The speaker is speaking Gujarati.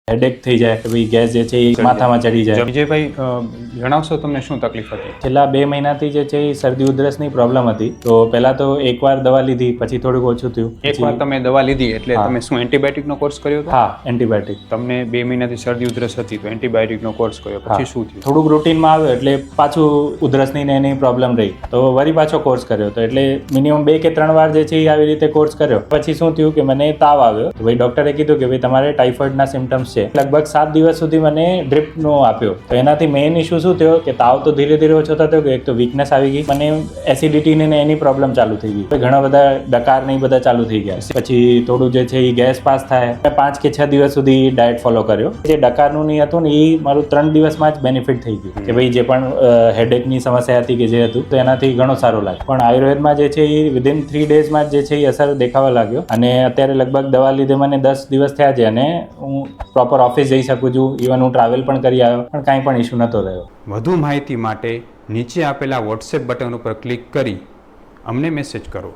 હેડેક થઈ જાય કે ભાઈ ગેસ જે છે એ માથામાં ચડી જાય. વિજયભાઈ, જણાવશો તમને શું તકલીફ હતી? છેલ્લા 2 મહિનાથી જે છે એ શરદી ઉધરસની પ્રોબ્લેમ હતી. તો પહેલા તો એકવાર દવા લીધી, પછી થોડુંક ઓછું થયું. એકવાર તમે દવા લીધી એટલે તમે શું એન્ટીબાયોટિકનો કોર્સ કર્યો હતો? હા, એન્ટીબાયોટિક. તમને 2 મહિનાથી શરદી ઉધરસ હતી તો એન્ટીબાયોટિકનો કોર્સ કર્યો, પછી શું થયું? થોડુંક રૂટીનમાં આવ્યો એટલે પાછું ઉધરસની ને એની પ્રોબ્લેમ રહી, તો વળી પાછો કોર્સ કર્યો. તો એટલે મિનિમમ 2 કે 3 વાર જે છે એ આવી રીતે કોર્સ કર્યો. પછી શું થયું કે મને તાવ આવ્યો. તો ભાઈ ડોક્ટરે કીધું કે ભાઈ તમારે ટાઇફોઇડના સિમ્ટમ્સ છે. લગભગ 7 દિવસ સુધી મને ડ્રીપનો આપ્યો. તો એનાથી મેઇન ઇશ્યુ શું થયો કે તાવ તો ધીરે ધીરે ઓછો થતો ગયો. એક તો વીકનેસ આવી ગઈ, મને એસિડિટી ને એની પ્રોબ્લેમ ચાલુ થઈ ગઈ. ઘણા બધા ડકાર ને બધા ચાલુ થઈ ગયા. પછી થોડું જે છે એ ગેસ પાસ થાય. 5 કે 6 દિવસ સુધી ડાયટ ફોલો કર્યો. જે ડકારનું નહીં હતું ને એ મારું 3 દિવસમાં જ બેનિફિટ થઈ ગયું કે ભાઈ જે પણ હેડેકની સમસ્યા હતી કે જે હતું તો એનાથી ઘણો સારો લાગ્યો. પણ આયુર્વેદમાં જે છે એ વિધિન 3 ડેઝમાં જે છે એ અસર દેખાવા લાગ્યો. અને અત્યારે લગભગ દવા લીધે મને 10 દિવસ થયા છે અને હું પ્રોપર ઓફિસ જઈ શકું છું. ઇવન હું ટ્રાવેલ પણ કરી આવ્યો, પણ કાંઈ પણ ઇશ્યુ નહોતો રહ્યો. વધુ માહિતી માટે નીચે આપેલા વોટ્સએપ બટન ઉપર ક્લિક કરી અમને મેસેજ કરો.